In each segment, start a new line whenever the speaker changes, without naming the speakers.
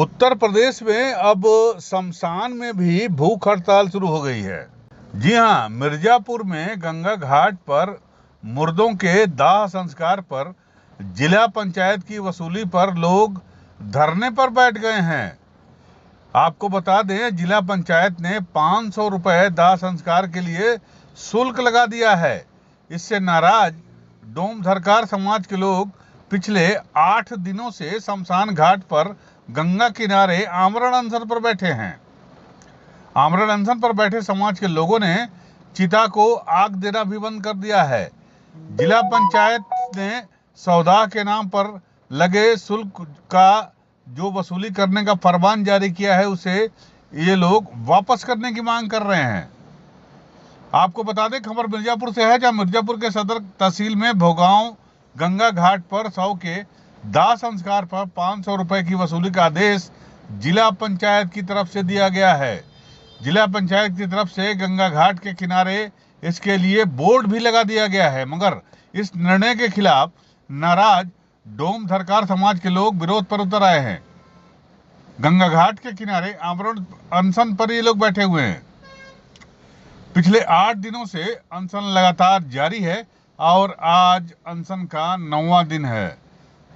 उत्तर प्रदेश में अब शमशान में भी भूख हड़ताल शुरू हो गई है। जी हां, मिर्जापुर में गंगा घाट पर मुर्दों के दाह संस्कार पर जिला पंचायत की वसूली पर लोग धरने पर बैठ गए हैं। आपको बता दें, जिला पंचायत ने 500 रुपए दाह संस्कार के लिए शुल्क लगा दिया है। इससे नाराज डोमधरकार समाज के लोग पिछले 8 दिनों से शमशान घाट पर गंगा किनारे आमरण अनशन पर बैठे हैं। आमरण अनशन पर बैठे समाज के लोगों ने चिता को आग देना भी बंद कर दिया है। जिला पंचायत ने सौदा के नाम पर लगे शुल्क का जो वसूली करने का फरमान जारी किया है, उसे ये लोग वापस करने की मांग कर रहे हैं। आपको बता दें, खबर मिर्जापुर से है, जहां मिर्जापुर के सदर तहसील में भोगांव गंगा घाट पर 100 के दाह संस्कार पर 500 रुपए की वसूली का आदेश जिला पंचायत की तरफ से दिया गया है। जिला पंचायत की तरफ से गंगा घाट के किनारे इसके लिए बोर्ड भी लगा दिया गया है, मगर इस निर्णय के खिलाफ नाराज डोमधरकार समाज के लोग विरोध पर उतर आए हैं। गंगा घाट के किनारे आमरण अनशन पर ये लोग बैठे हुए हैं। पिछले 8 दिनों से अनशन लगातार जारी है और आज अनशन का 9वां दिन है।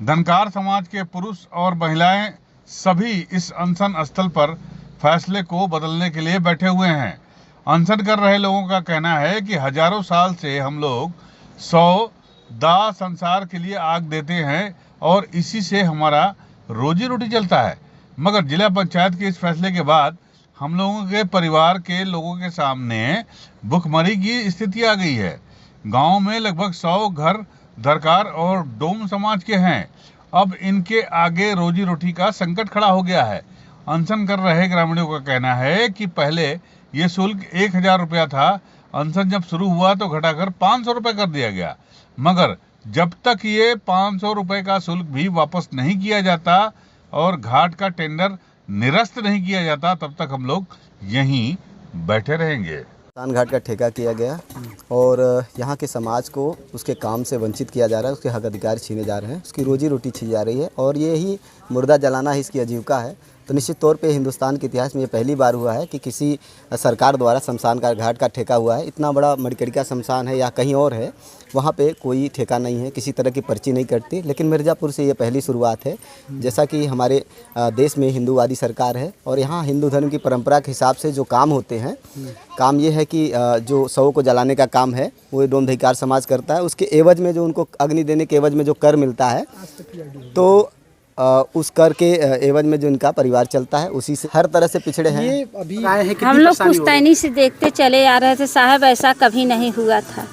धनकार समाज के पुरुष और महिलाएं सभी इस अनशन स्थल पर फैसले को बदलने के लिए बैठे हुए हैं। अनशन कर रहे लोगों का कहना है कि हजारों साल से हम लोग 100 दाह संस्कार के लिए आग देते हैं और इसी से हमारा रोजी रोटी चलता है, मगर जिला पंचायत के इस फैसले के बाद हम लोगों के परिवार के लोगों के सामने भुखमरी की स्थिति आ गई है। गांव में लगभग 100 घर धरकार और डोम समाज के हैं। अब इनके आगे रोजी रोटी का संकट खड़ा हो गया है। अनशन कर रहे ग्रामीणों का कहना है कि पहले ये शुल्क 1000 रुपया था। अनशन जब शुरू हुआ तो घटाकर 500 रुपए कर दिया गया, मगर जब तक ये 500 रुपए का शुल्क भी वापस नहीं किया जाता और घाट का टेंडर निरस्त नहीं किया जाता, तब तक हम लोग यहीं बैठे रहेंगे।
शमशान घाट का ठेका किया गया और यहाँ के समाज को उसके काम से वंचित किया जा रहा है, उसके हक अधिकार छीने जा रहे हैं, उसकी रोजी रोटी छीनी जा रही है और ये ही मुर्दा जलाना ही इसकी आजीविका है। तो निश्चित तौर पे हिंदुस्तान के इतिहास में ये पहली बार हुआ है कि किसी सरकार द्वारा शमशान घाट का ठेका हुआ है। इतना बड़ा मणिकर्णिका शमशान है या कहीं और है, वहाँ पे कोई ठेका नहीं है, किसी तरह की पर्ची नहीं कटती, लेकिन मिर्ज़ापुर से ये पहली शुरुआत है। जैसा कि हमारे देश में हिंदूवादी सरकार है और यहाँ हिंदू धर्म की परंपरा के हिसाब से जो काम होते हैं, काम ये है कि जो शवों को जलाने का काम है वो डोमधरकार समाज करता है। उसके एवज में जो उनको अग्नि देने के एवज में जो कर मिलता है, तो उस कर के एवज में जो इनका परिवार चलता है, उसी से हर तरह से पिछड़े हैं।
ये अभी
हम लोग पुश्तैनी से देखते चले आ रहे थे साहब, ऐसा कभी नहीं हुआ था।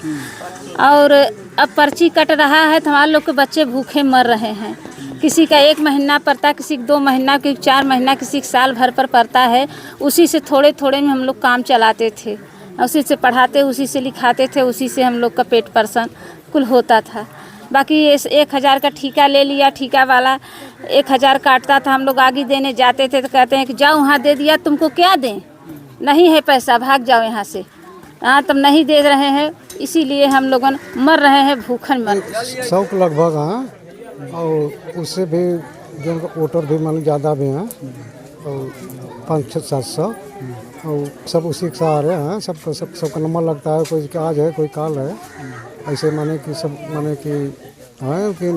और अब पर्ची कट रहा है तो हमारे लोग के बच्चे भूखे मर रहे हैं। किसी का 1 महीना पड़ता, किसी का 2 महीना, किसी का 4 महीना, किसी का साल भर पर पड़ता है। उसी से थोड़े थोड़े में हम लोग काम चलाते थे, उसी से पढ़ाते, उसी से लिखाते थे, उसी से हम लोग का पेट पर्सन कुल होता था। बाकी ये 1000 का ठेका ले लिया, ठेका वाला 1000 काटता था, हम लोग आगे देने जाते थे तो कहते हैं कि जाओ वहाँ दे दिया, तुमको क्या दें, नहीं है पैसा, भाग जाओ यहाँ से। हाँ, तुम नहीं दे रहे हैं, इसीलिए हम लोग मर रहे हैं भूखन मर।
100 के लगभग हैं और उससे भी जो वोटर भी मान ज़्यादा भी हैं और 500-700 और सब उसी के सहारे हैं। सबका नंबर लगता है, कोई आज है कोई काल है, ऐसे माने कि सब माने कि हाँ कि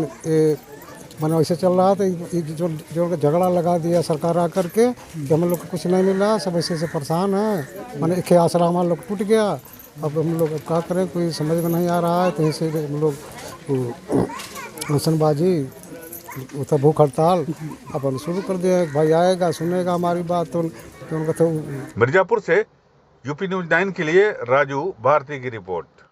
माने वैसे चल रहा था। जो झगड़ा लगा दिया सरकार आकर के कि हम लोग को कुछ नहीं मिला, सब ऐसे से परेशान है। माने एक आसरा हमारा लोग टूट गया। अब हम लोग क्या करें, कोई समझ में नहीं आ रहा है। तो इसे हम लोग अनशनबाजी उतर भूख हड़ताल अपन शुरू कर दिया। भाई आएगा सुनेगा हमारी बात तो उनका तो।
मिर्जापुर से यूपी न्यूज़ 9 के लिए राजू भारती की रिपोर्ट।